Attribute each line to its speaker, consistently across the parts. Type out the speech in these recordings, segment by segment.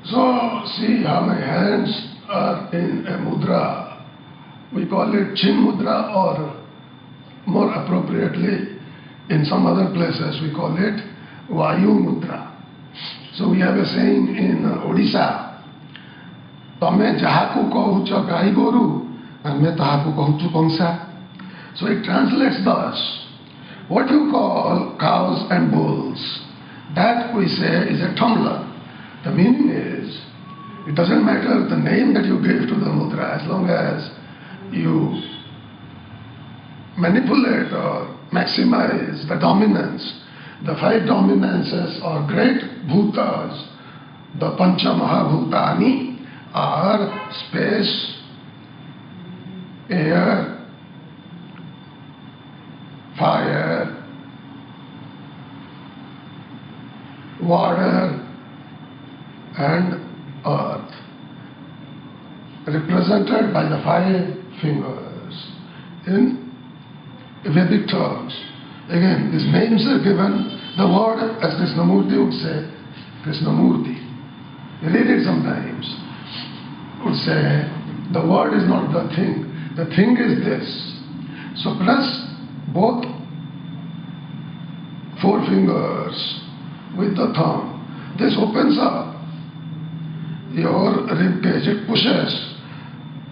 Speaker 1: So, see how my hands are in a mudra. We call it Chin Mudra, or more appropriately, in some other places we call it Vayu Mudra. So we have a saying in Odisha, Tame jahaku kahucha gai goru, and me tahaku kahuchu kongsa. So it translates thus: what you call cows and bulls, that we say is a tumbler. The meaning is, it doesn't matter the name that you give to the mudra, as long as you manipulate or maximize the dominance. The five dominances or great bhutas, the Pancha Mahabhutani, are space, air, fire, water, and earth, represented by the five fingers. In Vedic terms, again, these names are given. The word, as Krishnamurti would say, Krishnamurti, you read it sometimes, would say, the word is not the thing is this. So press both four fingers with the thumb. This opens up your rib cage, it pushes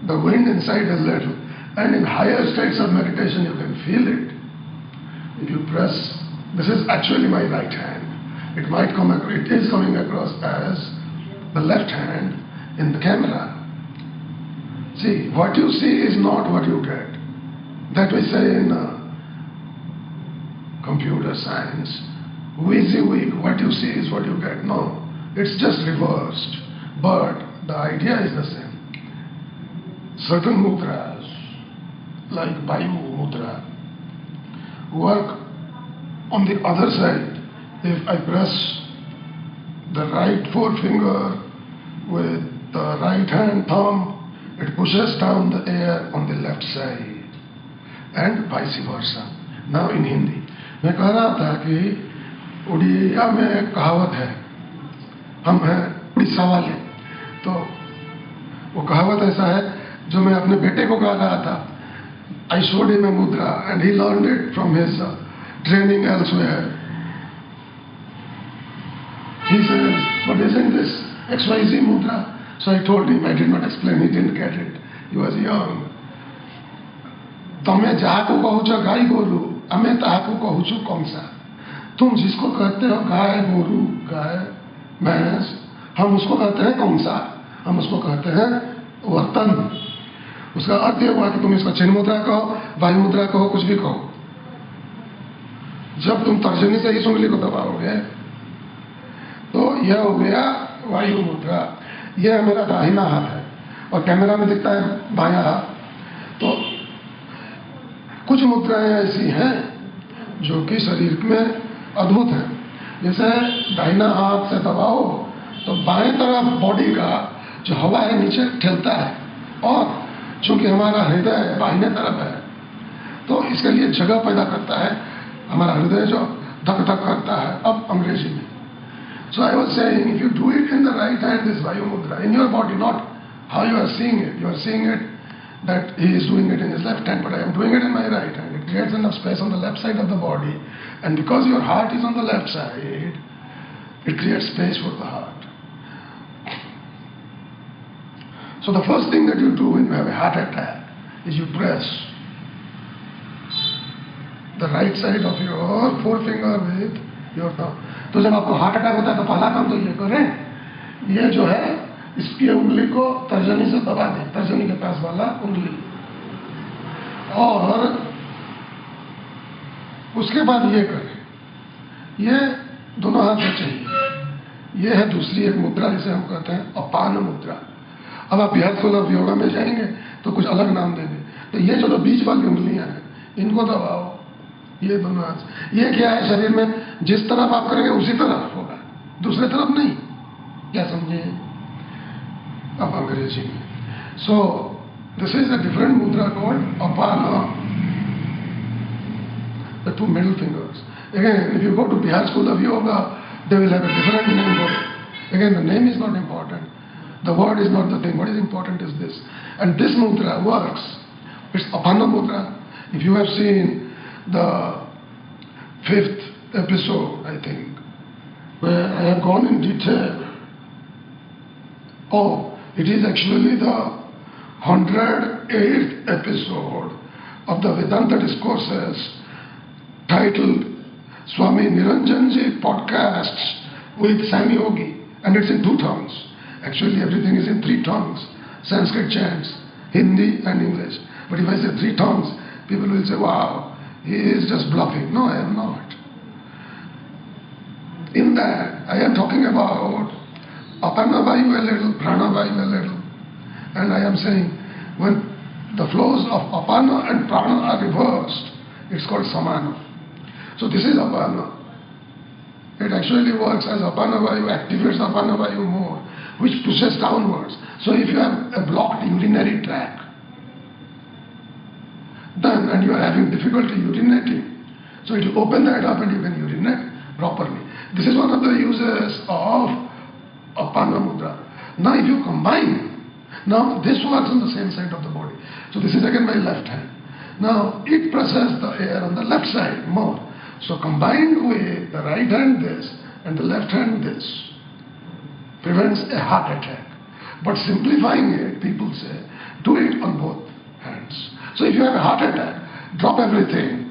Speaker 1: the wind inside a little, and in higher states of meditation you can feel it. If you press, this is actually my right hand. It might come across, it is coming across as the left hand in the camera. See, what you see is not what you get. That we say in computer science, WYSIWYG, what you see is what you get. No, it's just reversed. But the idea is the same. Certain mudras, like Vayu Mudra, work on the other side. If I press the right forefinger with the right hand thumb, it pushes down the air on the left side, and vice versa. Now in Hindi, मैं कह रहा था कि उड़िया में एक कहावत है, हम हैं उड़ीसा वाले, तो वो कहावत ऐसा है जो मैं अपने बेटे को कह रहा था. I showed him a mudra and he learned it from his training elsewhere. He says, but isn't this XYZ mudra? So I told him, I did not explain, he didn't get it. He was young. तमे जाहाको कहूचो गाय गोरु, अमे ताहाको कहूचो कौनसा. तुम जिसको कहते हो गाय गोरु, गाय भैंस, हम उसको कहते हैं कौनसा, हम उसको कहते हैं वर्तन. उसका अर्थ यह हुआ कि तुम इसको चिन्ह मुद्रा कहो, वायु मुद्रा कहो, कुछ भी कहो. जब तुम तर्जनी से इस उंगली को दबाओगे तो यह हो गया वायु मुद्रा. यह मेरा दाहिना हाथ है और कैमरा में दिखता है बायां हाथ. तो कुछ मुद्राएं ऐसी हैं जो कि शरीर में अद्भुत हैं. जैसे दाहिना हाथ से दबाओ तो बाएं तरफ बॉडी का जो हवा है नीचे ठेलता है, और चूंकि हमारा हृदय बाहिने तरफ है तो इसके लिए जगह पैदा करता है. हमारा हृदय जो धक धक करता है. अब अंग्रेजी में, so I was saying, if you do it in the right hand, this Vayu Mudra, in your body, not how you are seeing it. You are seeing it that he is doing it in his left hand, but I am doing it in my right hand. It creates enough space on the left side of the body, and because your heart is on the left side, it creates space for the heart. So the first thing that you do when you have a heart attack is you press the right side of your forefinger with your thumb. तो जब आपको heart attack होता है तो पहला काम तो ये करें, ये जो है इसकी उंगली को तर्जनी से दबा दें, तर्जनी के पास वाला उंगली, और उसके बाद ये करें. ये दोनों हाथ से चाहिए. ये है दूसरी एक मुद्रा जिसे हम कहते हैं अपान मुद्रा. अब आप बिहार स्कूल ऑफ योगा में जाएंगे तो कुछ अलग नाम देंगे. तो ये जो बीच वाली उंगलियां हैं इनको दबाओ, ये दोनों हाथ. ये क्या है, शरीर में जिस तरफ आप करेंगे उसी तरफ होगा, दूसरे तरफ नहीं. क्या समझे? अब अंग्रेजी में. So this is a different मुद्रा कॉल्ड अपना, the two middle fingers. Again, if you go to Bihar School of Yoga, they will have a different name for it. Again, the name is not important. The word is not the thing. What is important is this. And this mudra works. It's Apana mudra. If you have seen the 5th episode, I think, where I have gone in detail. Oh, it is actually the 108th episode of the Vedanta Discourses titled Swami Niranjanji Podcasts with Sam Yogi, and it's in 2 tongues. Actually, everything is in 3 tongues: Sanskrit chants, Hindi, and English. But if I say 3 tongues, people will say, wow, he is just bluffing. No, I am not. In that, I am talking about Apana Vayu a little, Prana Vayu a little. And I am saying, when the flows of Apana and Prana are reversed, it's called Samana. So this is Apana. It actually works as Apana Vayu, activates Apana Vayu more, which pushes downwards. So if you have a blocked urinary tract, then, and you are having difficulty urinating, so it will open that up and you can urinate properly. This is one of the uses of Apana Mudra. Now if you combine, now this works on the same side of the body. So this is again my left hand. Now it presses the air on the left side more. So combined with the right hand this and the left hand this prevents a heart attack. But simplifying it, people say, do it on both hands. So if you have a heart attack, drop everything.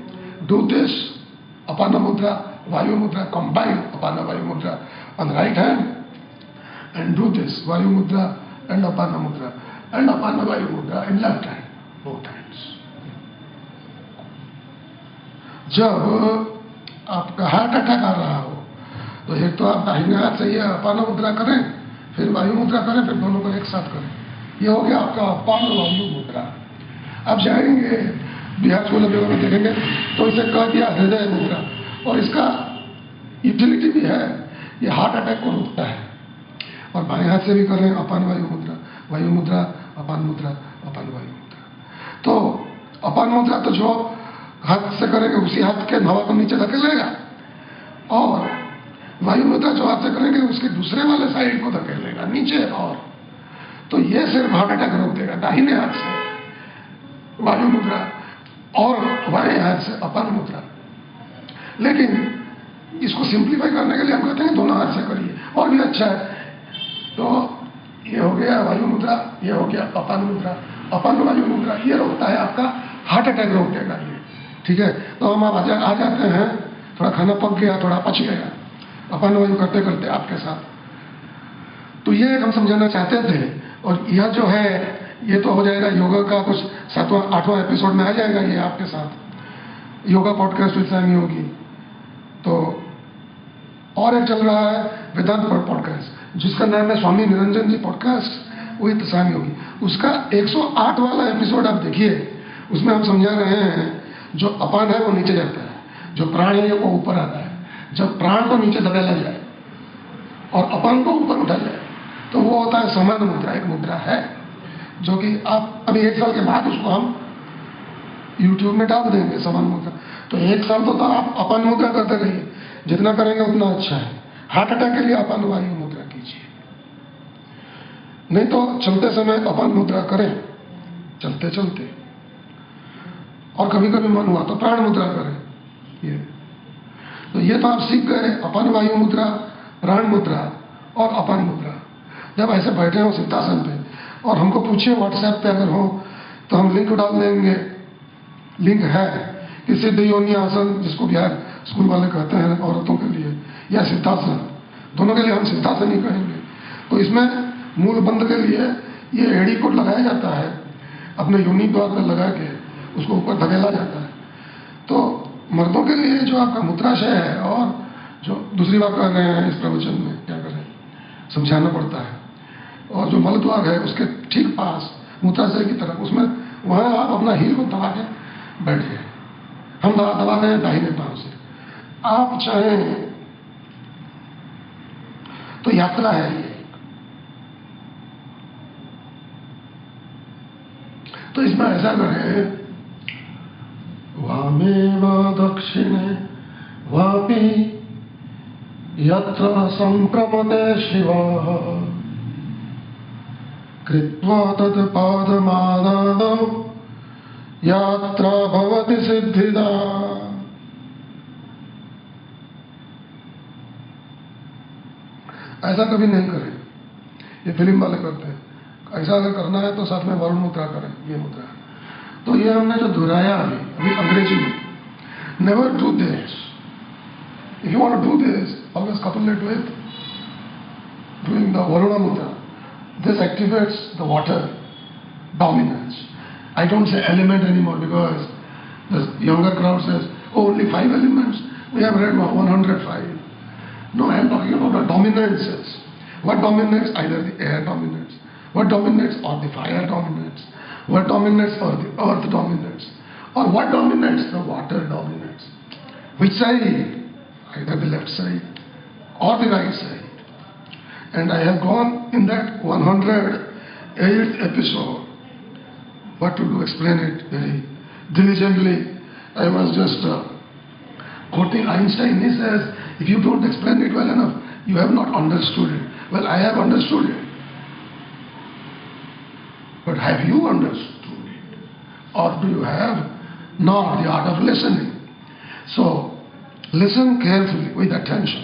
Speaker 1: Do this Apana Mudra, Vayu Mudra, combine Apana Vayu Mudra on the right hand, and do this Vayu Mudra and Apana Mudra and Apana Vayu Mudra in left hand, both hands. जब आपका heart attack आ रहा हो तो एक तो आप दाहिने हाथ से ये अपान मुद्रा करें, फिर वायु मुद्रा करें, फिर दोनों को एक साथ करें. ये हो गया आपका अपान वायु मुद्रा. आप जाएंगे बिहार स्कूल ऑफ योगा में देखेंगे तो इसे कह दिया हृदय मुद्रा, और इसका यूटिलिटी भी है, ये हार्ट अटैक को रोकता है. और बाएं हाथ से भी करें अपान वायु मुद्रा, वायु मुद्रा, अपान मुद्रा, अपान वायु मुद्रा. तो अपान मुद्रा तो जो हाथ से करेंगे उसी हाथ के हवा को नीचे धकेलेगा, और वायु मुद्रा जो हाथ से करेंगे उसके दूसरे वाले साइड को धकेलेगा नीचे. और तो ये सिर्फ हार्ट अटैक रोक देगा. दाहिने हाथ से वायु मुद्रा और बाएं हाथ से अपान मुद्रा. लेकिन इसको सिंप्लीफाई करने के लिए हम कहते हैं दोनों हाथ से करिए और भी अच्छा है. तो ये हो गया वायु मुद्रा, ये हो गया अपान मुद्रा. अपान वायु मुद्रा ये रोकता है आपका हार्ट अटैक रोक देगा ये. ठीक है. तो हम आ जाते हैं, थोड़ा खाना पक गया, थोड़ा पच गया अपान वायु करते करते आपके साथ. तो ये हम समझाना चाहते थे. और यह जो है ये तो हो जाएगा योगा का कुछ 7वां 8वां एपिसोड में आ जाएगा ये आपके साथ, योगा पॉडकास्ट विद सैम योगी. तो और एक चल रहा है वेदांत पॉडकास्ट जिसका नाम है स्वामी निरंजन जी पॉडकास्ट विद सैम योगी. उसका 108 वाला एपिसोड आप देखिए. उसमें हम समझा रहे हैं जो अपान है वो नीचे जाता है, जो प्राण है वो ऊपर आता है. जब प्राण को नीचे धकेला जाए और अपान को ऊपर उठा जाए तो वो होता है समान मुद्रा. एक मुद्रा है जो कि आप अभी 1 साल के बाद उसको हम YouTube में डाल देंगे समान मुद्रा. तो 1 साल तो आप अपान मुद्रा करते रहिए, जितना करेंगे उतना अच्छा है. हार्ट अटैक के लिए अपान वायु मुद्रा कीजिए, नहीं तो चलते समय अपान मुद्रा करें चलते चलते. और कभी कभी मन हुआ तो प्राण मुद्रा करें. ये तो ये तो आप सीख गए अपान वायु मुद्रा, प्राण मुद्रा और अपान मुद्रा. जब ऐसे बैठे हो सिद्धासन पे और हमको पूछिए व्हाट्सएप पे अगर हो तो हम लिंक डाल देंगे. लिंक है कि सिद्ध योनि आसन, जिसको बिहार स्कूल वाले कहते हैं औरतों के लिए, या सिद्धासन, दोनों के लिए हम सिद्धासन ही कहेंगे. तो इसमें मूल बंद के लिए ये एड़ी को लगाया जाता है, अपने योनि द्वार पर लगा के उसको ऊपर धकेला जाता है. तो मर्दों के लिए जो आपका मूत्राशय है, और जो दूसरी बात कर रहे हैं इस प्रवचन में क्या करें समझाना पड़ता है, और जो मल द्वार है उसके ठीक पास मूत्राशय की तरफ, उसमें वहाँ आप अपना हील को दबा के बैठिए. हम दबा रहे हैं दाहिने पांव से. आप चाहें तो यात्रा है ये. तो इसमें ऐसा करें वामे व दक्षिणे वापि यत्र संक्रमते शिवः कृत्वा तत् पादमादादौ यात्रा भवति सिद्धिदा। ऐसा कभी नहीं करें, ये फिल्म वाले करते हैं। ऐसा अगर करना है तो साथ में वरुण मुद्रा करें, ये मुद्रा। तो ये हमने जो दोहराया अभी अंग्रेजी में, never do this. If you want to do this, always couple it with doing the Varun mudra. This activates the water dominance. I don't say element anymore because the younger crowd says, oh, only 5 elements. We have read 105. No, I am talking about the dominances. What dominates? Either the air dominates. What dominates? Or the fire dominates. What dominates? Or the earth dominates. Or what dominates? The water dominates. Which side? Either the left side or the right side. And I have gone in that 108th episode. What to do? Explain it very diligently. I was just quoting Einstein. He says, if you don't explain it well enough, you have not understood it. Well, I have understood it. But have you understood it? Or do you have not the art of listening? So, listen carefully with attention.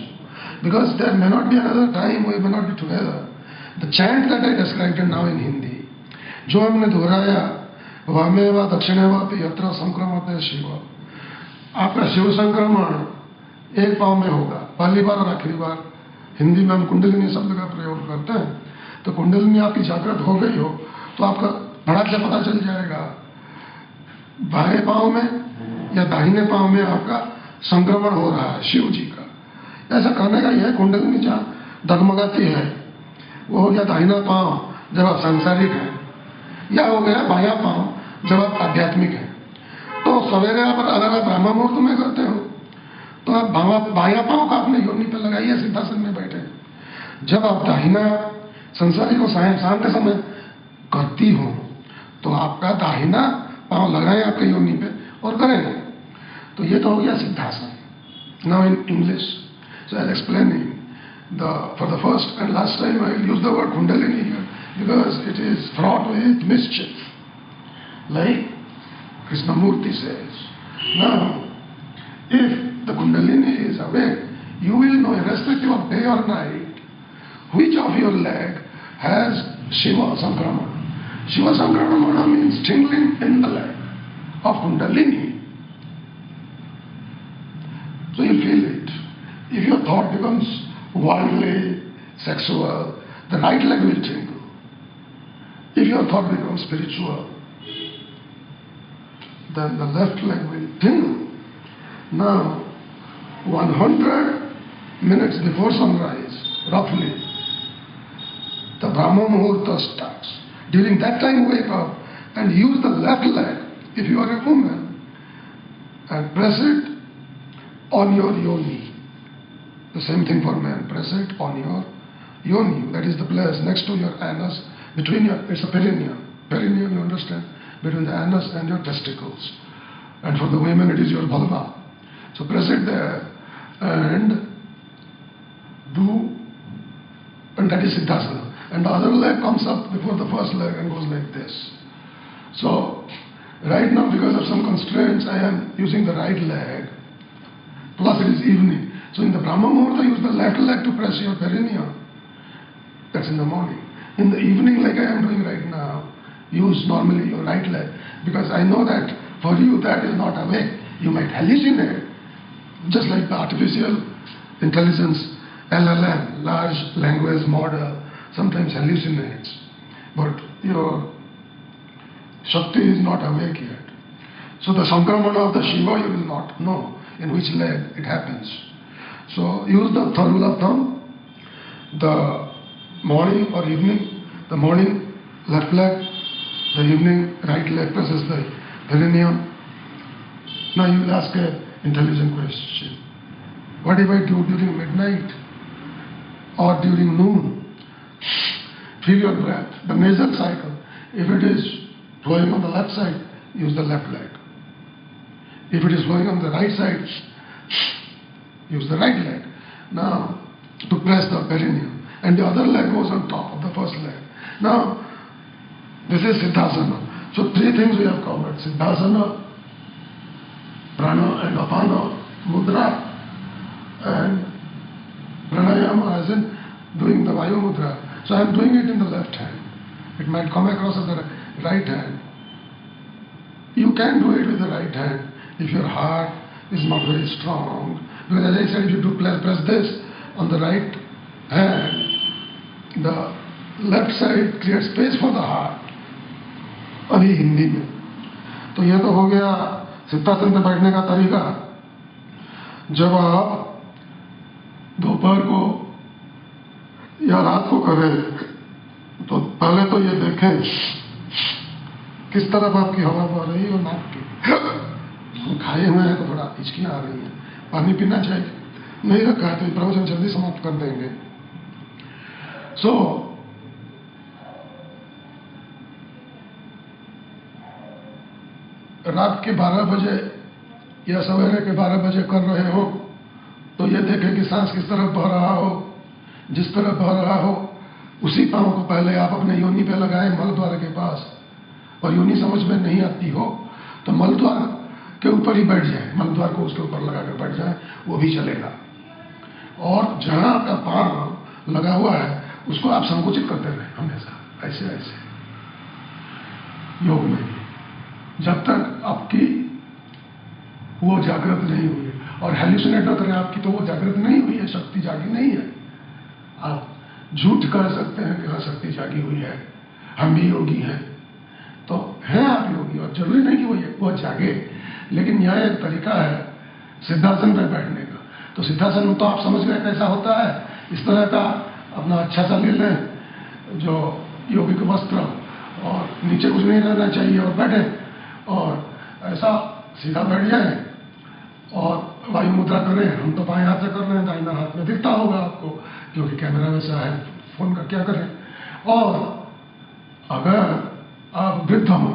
Speaker 1: Because there may not be another time we may not be together. The chant that I described it now in Hindi, जो हमने दोहराया, वामेवा दक्षिणेवापि यत्र संक्रमते शिव, आपका शिव संक्रमण एक पाँव में होगा, पहली बार और आखिरी बार। हिंदी में हम कुंडलिनी शब्द का प्रयोग करते हैं, तो कुंडलिनी आपकी जागृत हो गई हो तो आपका धड़क से पता चल जाएगा बाएं पाँव में या दाहिने पाँव में आपका संक्रमण हो रहा है शिव जी का। ऐसा करने का यह कुंडलिनी जहाँ डगमगाती है वो हो गया दाहिना पांव जब आप सांसारिक हैं, या हो गया बायां पांव जब आप आध्यात्मिक हैं। तो सवेरे आप अगर आप ब्रह्म मुहूर्त में करते हो तो आप बायां पांव का अपने योनि पर लगाइए, सिद्धासन में बैठे। जब आप दाहिना संसारिक को शाम के समय करती हो तो आपका दाहिना पांव लगाएं आपके योनि पे और करें। तो ये तो हो गया siddhasana. Now in English, so I'll explain for the first and last time I will use the word Kundalini here because it is fraught with mischief. Like Krishnamurti says, now if the Kundalini is awake, you will know irrespective of day or night which of your leg has Shiva Sankramana. Shiva Sankramana means tingling in the leg of Kundalini. So you feel it. If your thought becomes worldly, sexual, the right leg will tingle. If your thought becomes spiritual, then the left leg will tingle. Now, 100 minutes before sunrise, roughly, the Brahma Muhurta starts. During that time, wake up and use the left leg, if you are a woman, and press it on your yoni. The same thing for men. Press it on your yoni. That is the place next to your anus, between your, it's a perineum. Perineum, you understand? Between the anus and your testicles. And for the women, it is your vulva. So press it there and that is Siddhasana. And the other leg comes up before the first leg and goes like this. So, right now, because of some constraints, I am using the right leg. Plus it is evening. So in the Brahma Muhurta, use the left leg to press your perineum. That's in the morning. In the evening, like I am doing right now, use normally your right leg. Because I know that for you that is not awake. You might hallucinate. Just like the artificial intelligence, LLM, large language model, sometimes hallucinates. But your Shakti is not awake yet. So the Sankramana of the Shiva you will not know in which leg it happens. So use the third rule of thumb, the morning or evening, the morning left leg, the evening right leg presses the perineum. Now you will ask an intelligent question. What if I do during midnight or during noon? Feel your breath, the nasal cycle. If it is flowing on the left side, use the left leg. If it is flowing on the right side, use the right leg. Now, to press the perineum. And the other leg goes on top of the first leg. Now, this is Siddhasana. So three things we have covered: Siddhasana, Prana and Apana, Mudra, and Pranayama as in doing the Vayu Mudra. So I am doing it in the left hand. It might come across as the right hand. You can do it with the right hand if your heart is not very strong. Because as I said, if you do press this on the right hand, the left side creates space for the heart. अभी हिंदी में तो यह तो हो गया सिद्धासन पे बैठने का तरीका। जब आप दोपहर को या रात को करें तो पहले तो ये देखें किस तरफ आपकी हवा बह रही है और नाक की। खाए हुए हैं तो थोड़ा हिचकियाँ आ रही हैं, पानी पीना चाहिए, नहीं रखा है तो प्रवचन जल्दी समाप्त कर देंगे। रात के 12 बजे या सवेरे के 12 बजे कर रहे हो तो ये देखें कि सांस किस तरफ बह रहा हो। जिस तरफ बह रहा हो उसी पाँव को पहले आप अपने योनि पे लगाएं, मल द्वार के पास। और योनि समझ में नहीं आती हो तो मल द्वार के ऊपर ही बैठ जाए, मल द्वार को उसके ऊपर लगा कर बैठ जाए, वो भी चलेगा। और जहाँ आपका पाँव लगा हुआ है उसको आप संकुचित करते रहे हमेशा, ऐसे ऐसे योग में, जब तक आपकी वो जागृत नहीं हुई है। और हेल्यूसिनेट न करें आपकी तो वो जागृत नहीं हुई है, शक्ति जागी नहीं है। आप झूठ कह सकते हैं कि हाँ शक्ति जागी हुई है, हम भी योगी हैं, तो हैं आप योगी। और जरूरी नहीं कि वो जागे, लेकिन यह एक तरीका है सिद्धासन पर बैठने का। तो सिद्धासन तो आप समझ गए कैसा होता है। इस तरह का अपना अच्छा सा ले लें जो योगिक वस्त्र, और नीचे कुछ नहीं रहना चाहिए, और बैठे और ऐसा सीधा बैठ जाए और वायु मुद्रा करें। हम तो बाएं हाथ से कर रहे हैं, दाहिना हाथ में दिखता होगा आपको क्योंकि कैमरा वैसा है, फोन का क्या करें। और अगर आप वृद्ध हो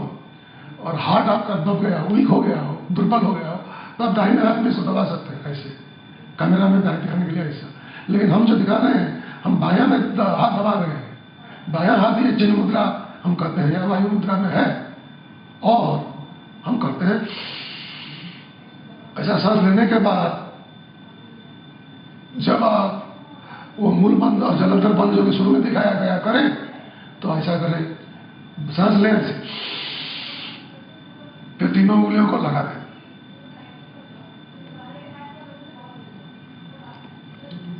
Speaker 1: और हार्ट आपका दब गया, वीक हो गया हो, दुर्बल हो गया हो, तो आप दाहिने हाथ में इसको दबा सकते हैं ऐसे, कैमरा में दिखाने के लिए ऐसा। लेकिन हम जो दिखा रहे हैं, हम बायां में हाथ दबा रहे हैं। बायां हाथ ये चिन्ह मुद्रा हम करते हैं, या वायु मुद्रा में है, और हम करते हैं ऐसा। सांस लेने के बाद जब आप वो मूल बंद और जलंधर बंद जो कि शुरू में दिखाया गया करें तो ऐसा करें, सांस लें ऐसे, फिर तीनों उंगलियों को लगा दें।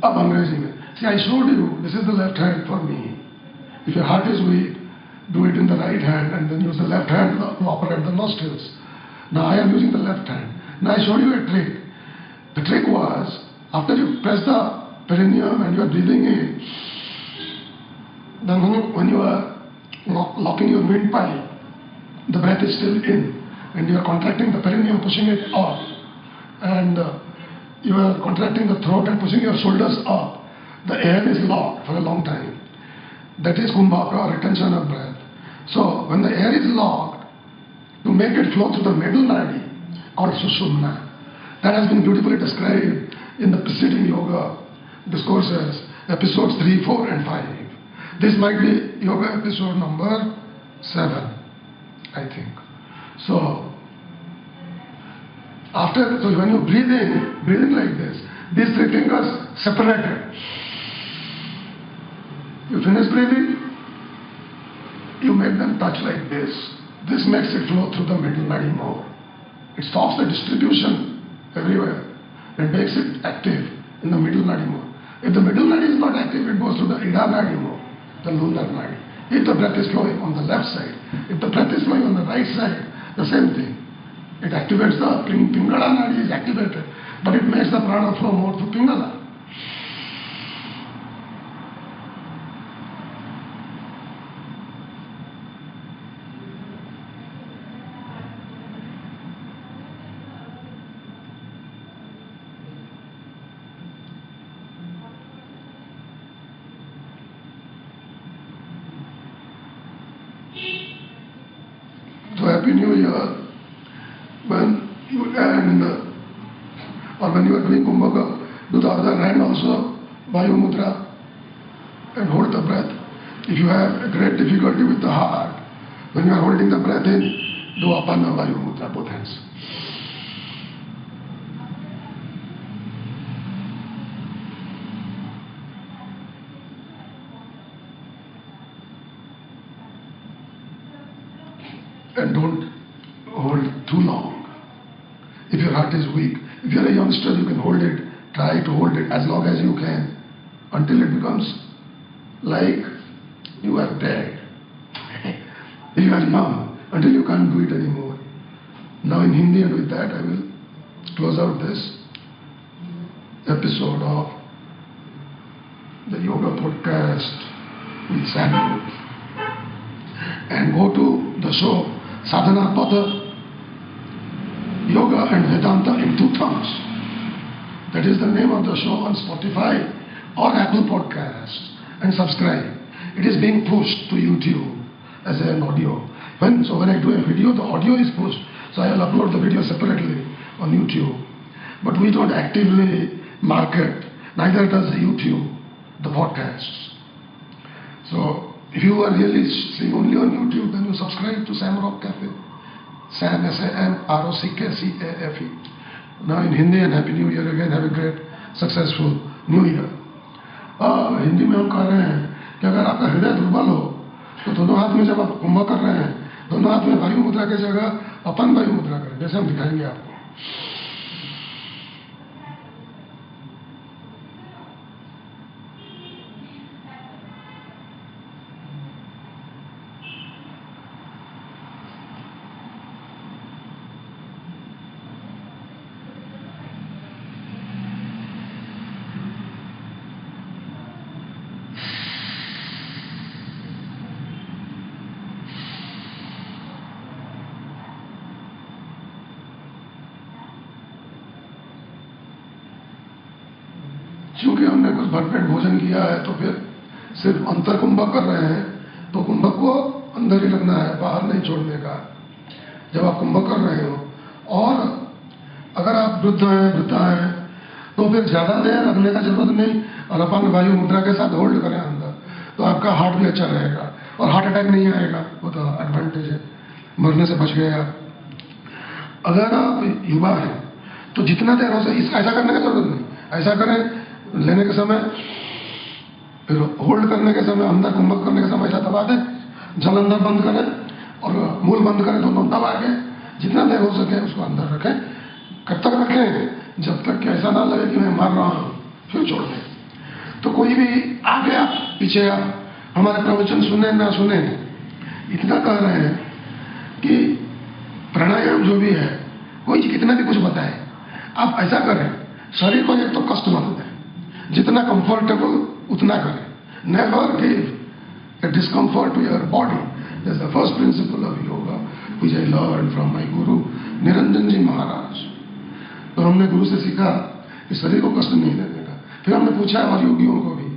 Speaker 1: अब अंग्रेजी में, see I showed you this is the left hand for me. If your heart is weak, do it in the right hand and then use the left hand to operate the nostrils. Now I am using the left hand. Now I showed you a trick. The trick was, after you press the perineum and you are breathing in, then when you are locking your windpipe, the breath is still in, and you are contracting the perineum, pushing it up, and you are contracting the throat and pushing your shoulders up. The air is locked for a long time. That is kumbhaka, or retention of breath. So when the air is locked, to make it flow through the middle nadi, called Sushumna, that has been beautifully described in the preceding yoga discourses, episodes 3, 4, and 5. This might be yoga episode number 7, I think. So when you breathe in like this, these three fingers separated. You finish breathing, you make them touch like this. This makes it flow through the middle nadi more. It stops the distribution everywhere and makes it active in the middle nadi more. If the middle nadi is not active, it goes to the ida nadi more, the lunar nadi. If the breath is flowing on the left side, if the breath is flowing on the right side, the same thing. It activates the Pingala nadi is activated, but it makes the prana flow more through Pingala. So Happy New Year. When you are doing Kumbhaka, Do the other hand also, Vayu Mudra, and hold the breath. If you have a great difficulty with the heart, when you are holding the breath in, do Apana Vayu Mudra, both hands. And don't hold too long. If your heart is weak, if you're a youngster, you can hold it, try to hold it as long as you can, until it becomes like you are dead. If you are young, until you can't do it anymore. Now in Hindi, and with that I will close out this episode of the Yoga Podcast with Samuel. And go to the show Sadhana Pada, Yoga and Vedanta in 2 tongues. That is the name of the show on Spotify or Apple Podcasts, and subscribe. It is being pushed to YouTube as an audio. When I do a video, the audio is pushed, so I will upload the video separately on YouTube. But we don't actively market, neither does YouTube, the podcasts. So if you are really seeing only on YouTube, then you subscribe to Sam Rock Cafe. Sam, SAMROCKCAFE. Now in Hindi, and Happy New Year again. Have a great, successful New Year. Hindi में हम कह रहे हैं कि अगर आपका हृदय दुर्बल हो तो दोनों हाथ में जब आप कुंभ कर रहे हैं, दोनों हाथ में वायु मुद्रा की जगह अपन वायु मुद्रा करें, जैसे हम दिखाएंगे आपको. क्योंकि हमने कुछ भरपेट भोजन किया है तो फिर सिर्फ अंतर कुंभक कर रहे हैं, तो कुंभक को अंदर ही रखना है, बाहर नहीं छोड़ने का जब आप कुंभक कर रहे हो. और अगर आप वृद्ध हैं, वृद्धा हैं, तो फिर ज़्यादा देर रखने का जरूरत नहीं, और अपन वायु मुद्रा के साथ होल्ड करें अंदर, तो आपका हार्ट भी अच्छा रहेगा और हार्ट अटैक नहीं आएगा. वो तो एडवांटेज है, मरने से बच गए आप. अगर आप युवा हैं तो जितना देर हो सके ऐसा करने की जरूरत नहीं. ऐसा करें लेने के समय, फिर होल्ड करने के समय, अंदर कुंभक करने के समय ऐसा दबा दें, जल अंदर बंद करें और मूल बंद करें, दोनों दबा के जितना देर हो सके उसको अंदर रखें. कब तक रखें? जब तक कि ऐसा ना लगे कि मैं मर रहा हूँ, फिर छोड़ दें. तो कोई भी आ गया पीछे, आप हमारे प्रवचन सुने ना सुने, इतना कह रहे हैं कि प्राणायाम जो भी है, कोई कितना भी कुछ बताए, आप ऐसा करें, शरीर को एक तो कष्ट मत दें, जितना कंफर्टेबल उतना करें. Never give a discomfort to your body. That's the first principle of yoga, which I learned from my guru Niranjan ji Maharaj. तो हमने गुरु से सीखा कि शरीर को कष्ट नहीं देने का. फिर हमने पूछा और योगियों को भी,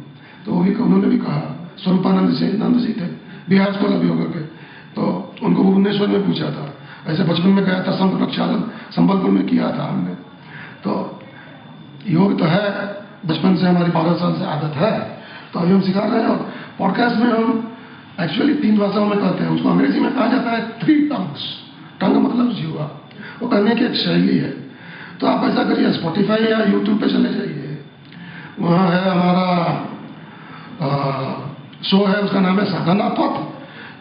Speaker 1: तो वो भी उन्होंने भी कहा. स्वरूपानंद से नंद जी थे बिहार स्कूल ऑफ योगा के, तो उनको भुवनेश्वर में पूछा था. ऐसे बचपन में गया था, संघ प्रक्षालन संबलपुर में किया था हमने. तो योग तो है, बचपन से हमारी 12 साल से आदत है, तो अभी हम सिखा रहे हैं. और पॉडकास्ट में हम एक्चुअली 3 भाषाओं में कहते हैं. उसको अंग्रेजी में कहा जाता है 3 tongues. टंग मतलब जीवा, वो कहने की एक शैली है. तो आप ऐसा करिए, स्पॉटिफाई या यूट्यूब पे चले जाइए, वहाँ है हमारा शो है, उसका नाम है साधना पाठ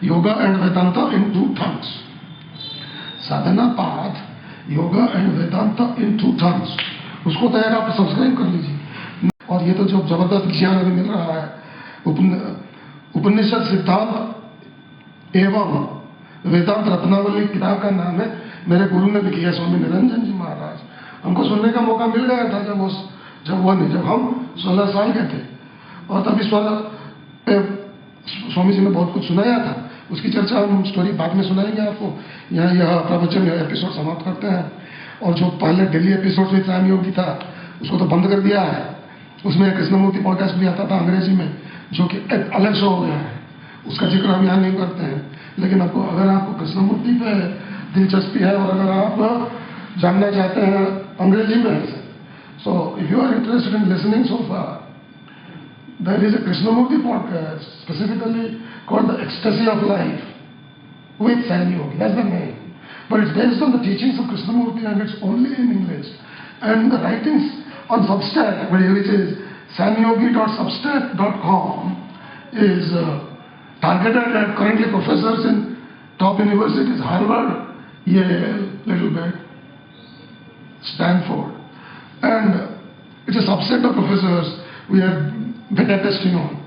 Speaker 1: yoga and Vedanta in 2 tongues. साधना पाठ yoga and Vedanta in 2 tongues. उसको तैयार आप सब्सक्राइब कर लीजिए. और ये तो जो जबरदस्त ज्ञान अभी मिल रहा है, उपनिषद सिद्धांत एवं वेदांत रत्नावली किताब का नाम है. मेरे गुरु ने लिखी है, स्वामी निरंजन जी महाराज. हमको सुनने का मौका मिल गया था जब हम 16 साल के थे, और तभी स्वामी जी ने बहुत कुछ सुनाया था. उसकी चर्चा हम स्टोरी बाद में सुनाएंगे आपको. यहाँ यह प्रवचन एपिसोड समाप्त करते हैं. और जो पहले डेली एपिसोड में टाइम योगी था, उसको तो बंद कर दिया है. उसमें कृष्णमूर्ति पॉडकास्ट भी आता था अंग्रेजी में, जो कि एक अलग शो हो गया है. उसका जिक्र हम यहाँ नहीं करते हैं. लेकिन अगर आपको कृष्णमूर्ति पे दिलचस्पी है और अगर आप जानना चाहते हैं अंग्रेजी में So if you are interested in listening so far, there is a Krishnamurti podcast specifically called The Ecstasy of Life with Sam Yogi. That's the name. But it's based on the teachings of Krishnamurti and it's only in English. And the writings on Substack, which is samyogi.substack.com, is targeted at currently professors in top universities, Harvard, Yale, little bit, Stanford. And it's a subset of professors we are beta testing on.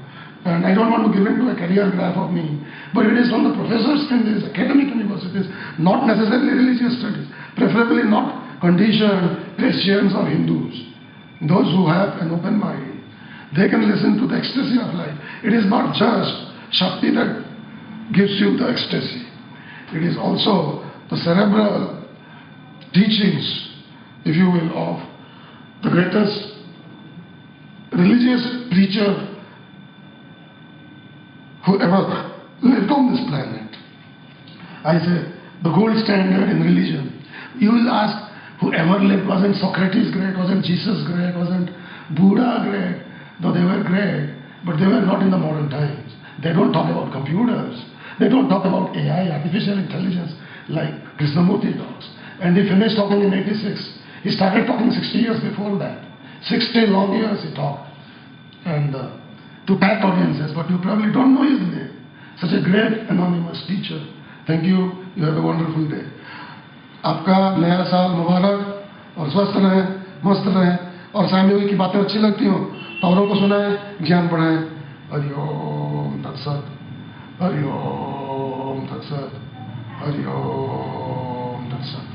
Speaker 1: And I don't want to give into a career graph of me, but it is from the professors in these academic universities, not necessarily religious studies, preferably not conditioned Christians or Hindus. Those who have an open mind, they can listen to the ecstasy of life. It is not just Shakti that gives you the ecstasy. It is also the cerebral teachings, if you will, of the greatest religious preacher who ever lived on this planet. I say the gold standard in religion. You will ask, whoever lived, wasn't Socrates great, wasn't Jesus great, wasn't Buddha great? Though they were great, but they were not in the modern times. They don't talk about computers. They don't talk about AI, artificial intelligence, like Krishnamurti talks. And he finished talking in 86. He started talking 60 years before that. 60 long years he talked. And to packed audiences, but you probably don't know his name. Such a great anonymous teacher. Thank you. You have a wonderful day. आपका नया साल मुबारक और स्वस्थ रहें, मस्त रहें और स्वामी योगी की बातें अच्छी लगती हो तो औरों को सुनाएं, ज्ञान बढ़ाएं। हरि ओम तत्सत, हरि ओम तत्सत, हरि ओम तत्सत।